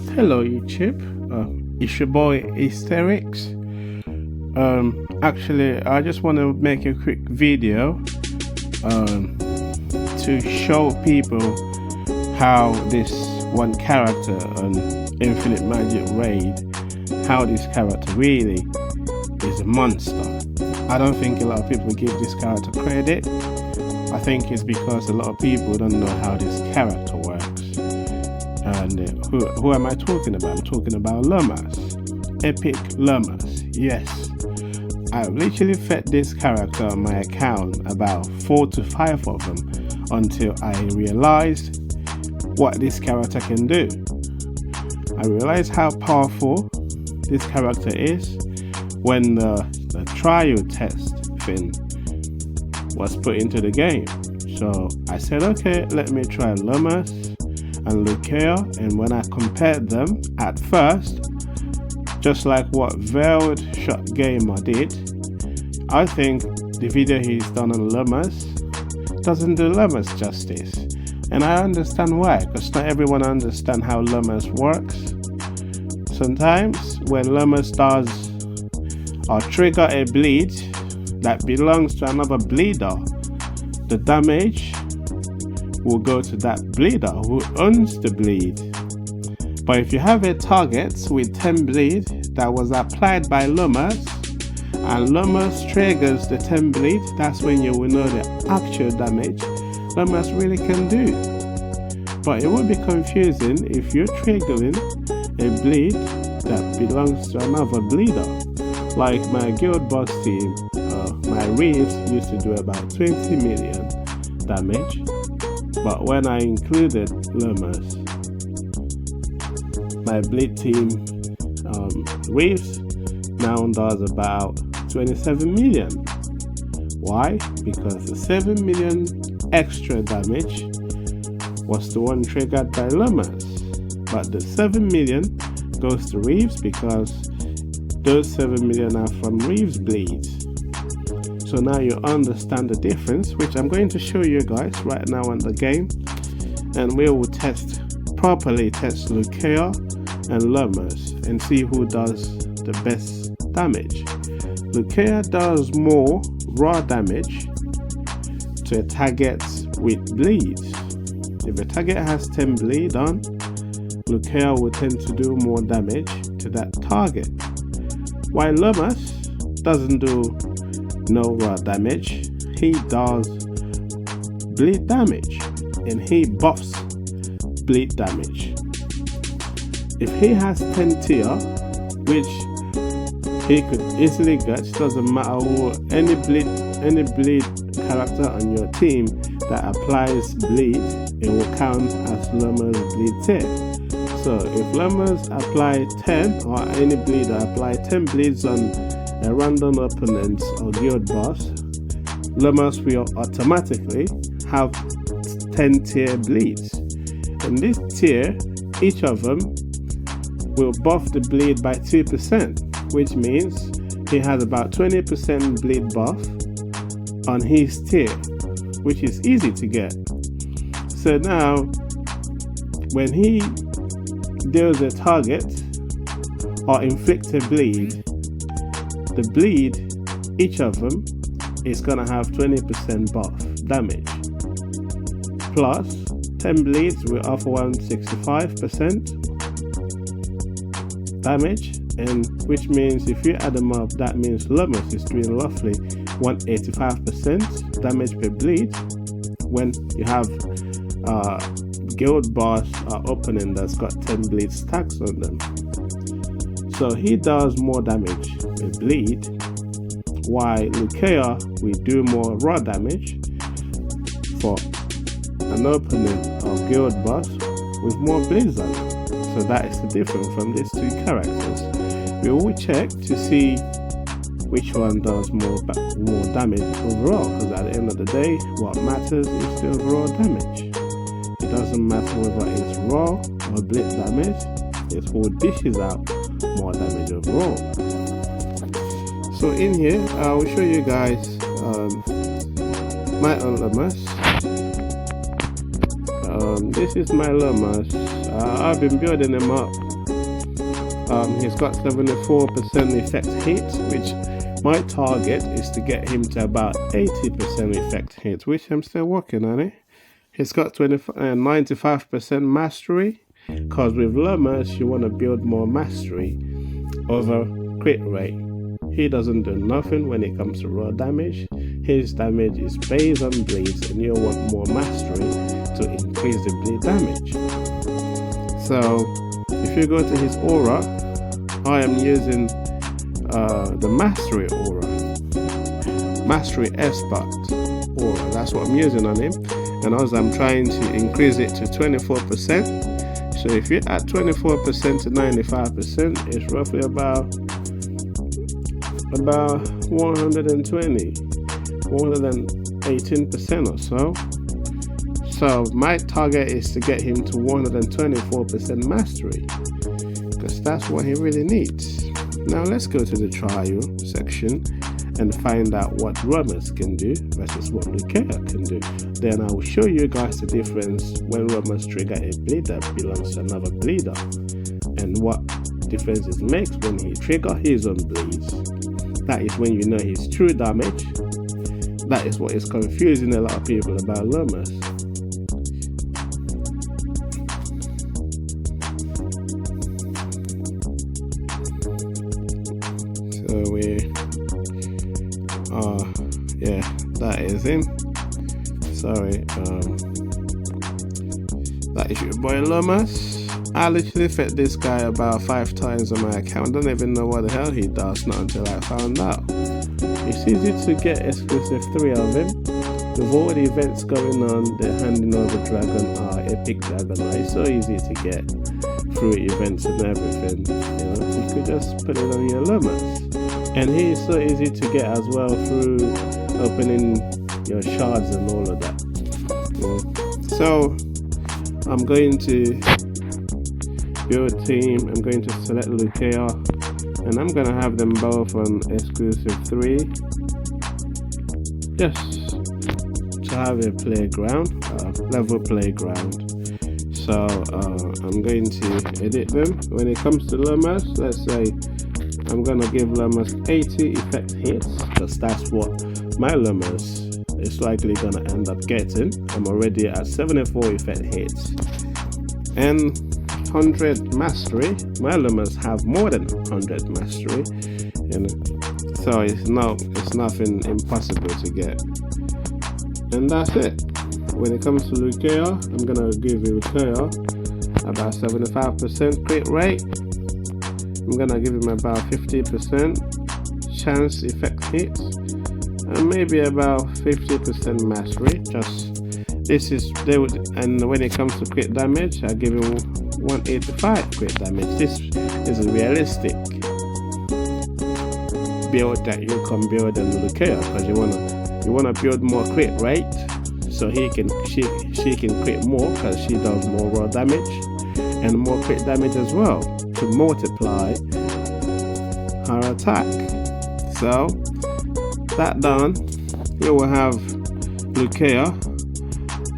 Hello YouTube, it's your boy Asterix. Actually, I just want to make a quick video to show people how this one character on Infinite Magic Raid, how this character really is a monster. I don't think a lot of people give this character credit. I think it's because a lot of people don't know how this character works. And who am I talking about? I'm talking about Lomas, Epic Lomas. Yes, I've literally fed this character on my account about 4 to 5 of them until I realized what this character can do. I realized how powerful this character is when the trial test thing was put into the game. So I said, okay, let me try Lomas and Lucia, and when I compared them at first, just like what Veiled Shot Gamer did, I think the video he's done on Lomas doesn't do Lomas justice. And I understand why, because not everyone understands how Lomas works. Sometimes when Lomas does or trigger a bleed that belongs to another bleeder, the damage will go to that bleeder who owns the bleed. But if you have a target with 10 bleed that was applied by Lomas, and Lomas triggers the 10 bleed, that's when you will know the actual damage Lomas really can do. But it will be confusing if you're triggering a bleed that belongs to another bleeder. Like my guild boss team, my Reeves used to do about 20 million damage. But when I included Lomas, my bleed team Reeves now does about 27 million. Why? Because the 7 million extra damage was the one triggered by Lomas. But the 7 million goes to Reeves because those 7 million are from Reeves bleeds. So now you understand the difference, which I'm going to show you guys right now on the game, and we will properly test Lucia and Lomas and see who does the best damage. Lucia does more raw damage to a target with bleeds. If a target has 10 bleed on, Lucia will tend to do more damage to that target, while Lomas doesn't do no raw damage. He does bleed damage and he buffs bleed damage. If he has 10 tier, which he could easily get, doesn't matter who, any bleed character on your team that applies bleed, it will count as Lomas bleed tier. So if Lomas apply 10, or any bleeder apply 10 bleeds on a random opponent or guild boss, Lomas will automatically have 10 tier bleeds. In this tier, each of them will buff the bleed by 2%, which means he has about 20% bleed buff on his tier, which is easy to get. So now, when he deals a target or inflicts a bleed, the bleed, each of them is gonna have 20% buff damage, plus 10 bleeds will offer 165% damage, and which means if you add them up, that means Lomas is doing roughly 185% damage per bleed when you have guild boss opening that's got 10 bleed stacks on them. So he does more damage with bleed, while Lucia will do more raw damage for an opponent or guild boss with more bleeds on it. So that is the difference from these two characters. We will check to see which one does more damage overall, because at the end of the day, what matters is the overall damage. It doesn't matter whether it's raw or bleed damage, it's who dishes out more damage overall. So in here, I will show you guys my own Lomas. This is my Lomas. I've been building them up He's got 74% effect hit, which my target is to get him to about 80% effect hit, which I'm still working on it. He's got 95% mastery, because with Lomas you want to build more mastery over crit rate. He doesn't do nothing when it comes to raw damage. His damage is based on bleeds, and you want more mastery to increase the bleed damage. So if you go to his aura, I am using the mastery aura, mastery expert aura. That's what I'm using on him, and as I'm trying to increase it to 24%. So if you're at 24% to 95%, it's roughly about 118% or so. So my target is to get him to 124% mastery, because that's what he really needs. Now let's go to the trial section and find out what Lomas can do versus what Lucia can do. Then I will show you guys the difference when Lomas trigger a bleed that belongs to another bleeder, and what difference it makes when he trigger his own bleeds. That is when you know his true damage. That is what is confusing a lot of people about Lomas. So yeah, that is him. Sorry, that is your boy Lomas. I literally fed this guy about 5 times on my account. Don't even know what the hell he does, not until I found out. It's easy to get exclusive 3 of him. With all the events going on, the handing over dragon are epic dragon are. It's so easy to get through events and everything. You know, you could just put it on your Lomas. And he is so easy to get as well through opening your shards and all of that. So I'm going to build team. I'm going to select Lucia, and I'm going to have them both on exclusive 3, just to have a playground, level playground. So I'm going to edit them. When it comes to Lomas, let's say I'm going to give Lomas 80 effect hits, because that's what my Lomas is likely going to end up getting. I'm already at 74 effect hits and 100 mastery. My Lomas have more than 100 mastery, you know, so it's nothing impossible to get. And that's it. When it comes to Lucia, I'm gonna give Lucia about 75% crit rate. I'm gonna give him about 50% chance effect hits, and maybe about 50% mastery. And when it comes to crit damage, I give him 185 crit damage. This is a realistic build that you can build in Lucia, because you wanna build more crit rate, so she can crit more, because she does more raw damage and more crit damage as well to multiply her attack. So that done, you will have Lucia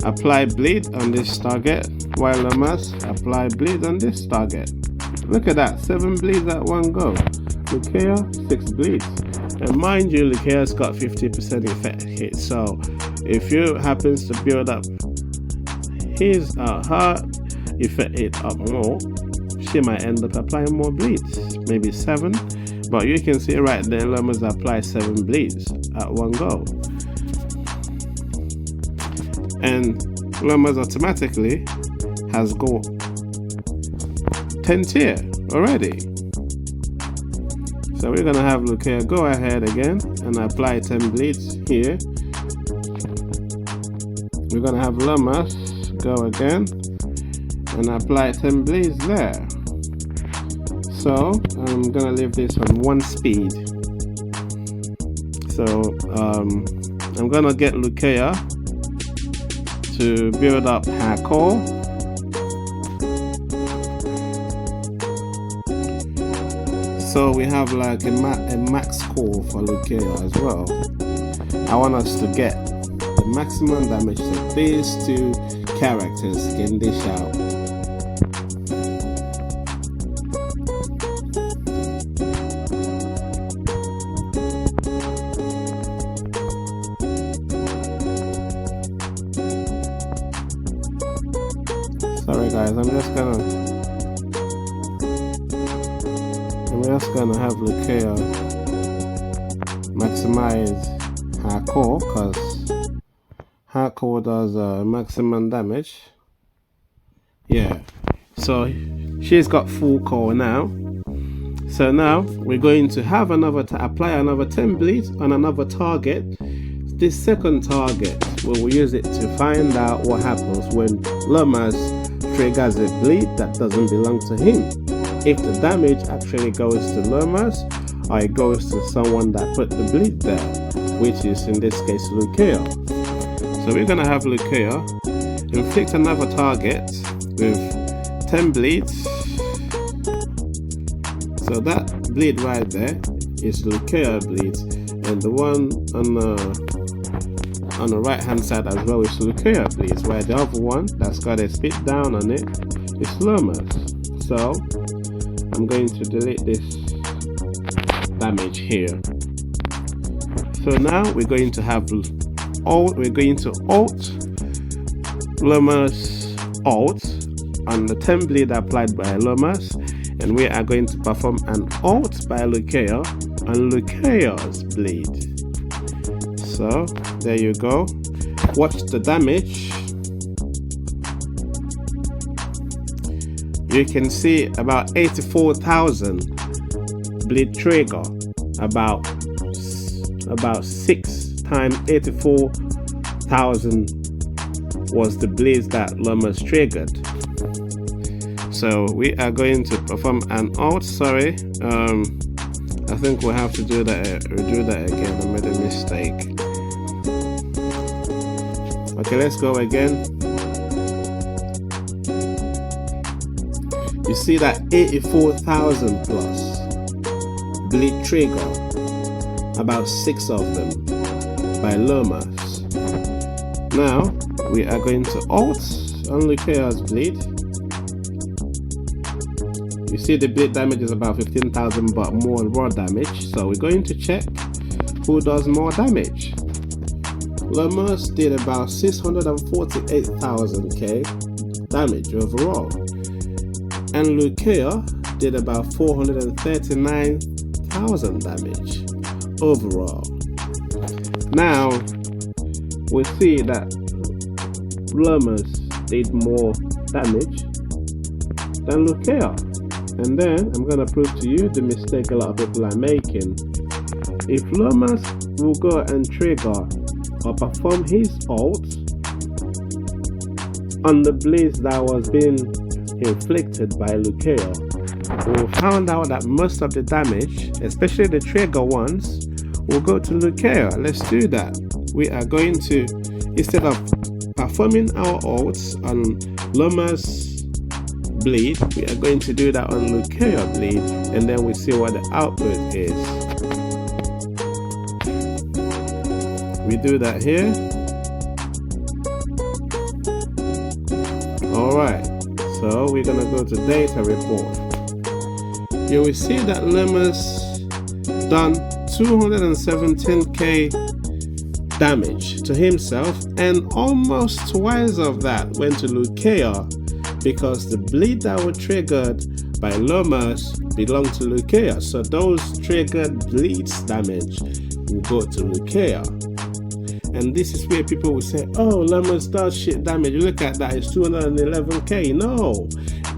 apply bleed on this target, while Lomas apply bleed on this target. Look at that, 7 bleeds at one go. Lucia, 6 bleeds. And mind you, Lucia's got 50% effect hit, so if you happens to build up her effect hit up more, she might end up applying more bleeds, maybe 7. But you can see right there, Lomas apply 7 bleeds at one go. And Lomas automatically has got 10 tier already. So we're gonna have Lucia go ahead again and apply 10 bleeds here. We're gonna have Lomas go again and apply 10 bleeds there. So I'm gonna leave this on 1 speed. So I'm gonna get Lucia to build up her core. So we have like a max core for Lucia as well. I want us to get the maximum damage that these 2 characters can dish out. I'm just gonna have Lucia maximize her core, because her core does maximum damage. Yeah, so she's got full core now. So now we're going to have apply another 10 bleed on another target. This second target, we will use it to find out what happens when Lomas triggers a bleed that doesn't belong to him. If the damage actually goes to Lomas, or it goes to someone that put the bleed there, which is in this case Lucia. So we're gonna have Lucia inflict another target with 10 bleeds. So that bleed right there is Lucia bleed, and the one on the right hand side as well is Lucia bleeds, while the other one that's got a spit down on it is Lomas. So I'm going to delete this damage here. So now we're going to have alt Lomas alt on the 10 bleed applied by Lomas, and we are going to perform an alt by Lucia on Lucia's bleed. So there you go. Watch the damage. You can see about 84,000 bleed trigger, about 6 times 84,000 was the bleeds that Lomas triggered. So we are going to perform an alt. Sorry, I think we'll have to do that. Redo that again. I made a mistake. Okay, let's go again. You see that 84,000 plus bleed trigger, about 6 of them by Lomas. Now we are going to alt on Lucia's bleed. You see the bleed damage is about 15,000 but more raw damage, so we're going to check who does more damage. Lomas did about 648,000 damage overall, and Lucia did about 439,000 damage overall. Now we see that Lomas did more damage than Lucia. And then I'm going to prove to you the mistake a lot of people are making. If Lomas will go and trigger or perform his ult on the bleeds that was being inflicted by Lucia, we found out that most of the damage, especially the trigger ones, will go to Lucia. Let's do that. We are going to, instead of performing our ults on Lomas bleed, we are going to do that on Lucia bleed, and then we see what the output is. We do that here. Alright, so we're gonna go to data report. You will see that Lomas done 217k damage to himself, and almost twice of that went to Lucia, because the bleed that were triggered by Lomas belong to Lucia. So those triggered bleeds damage will go to Lucia. And this is where people will say, oh, Lomas does shit damage. Look at that, it's 211k. No,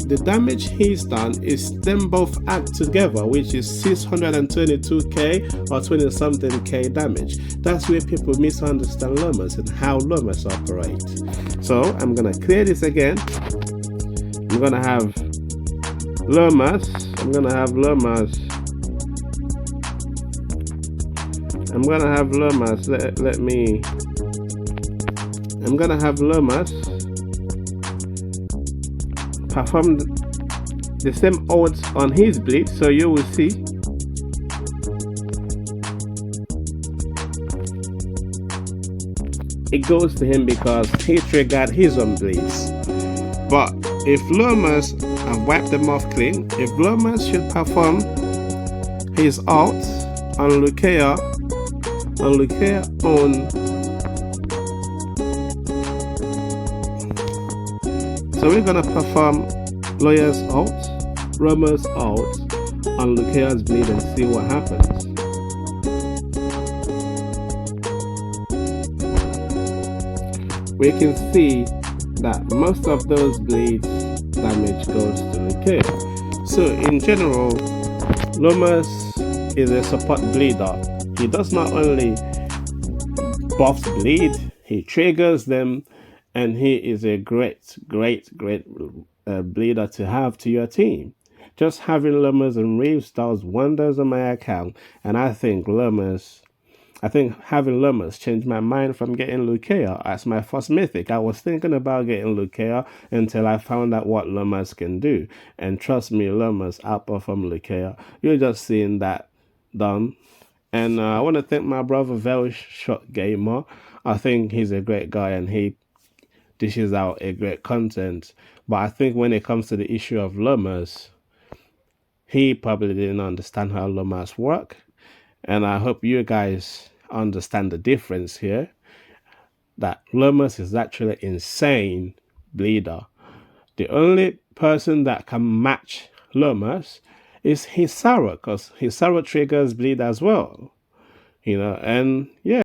the damage he's done is them both add together, which is 622k or 20 something k damage. That's where people misunderstand Lomas and how Lomas operates. So I'm gonna clear this again. I'm gonna have Lomas. I'm gonna have Lomas. I'm gonna have Lomas perform the same odds on his bleed, so you will see it goes to him because he triggered his own bleeds. But if Lomas, I've wiped them off clean, if Lomas should perform his ult on Lucia on, so So we're gonna perform lawyer's out, Romer's out on Lucao's bleed and see what happens. We can see that most of those bleeds damage goes to Lucao. So in general, Lomas is a support bleeder. He does not only buffs bleed, he triggers them, and he is a great bleeder to have to your team. Just having Lomas and Reeves does wonders on my account, and I think having Lomas changed my mind from getting Lucaia as my first mythic. I was thinking about getting Lucaia until I found out what Lomas can do. And trust me, Lomas outperformed Lucaia. You're just seeing that done. And I want to thank my brother, Very Shot Gamer. I think he's a great guy and he dishes out a great content. But I think when it comes to the issue of Lomas, he probably didn't understand how Lomas work. And I hope you guys understand the difference here. That Lomas is actually insane bleeder. The only person that can match Lomas is Hisaru, because Hisaru triggers bleed as well. And yeah.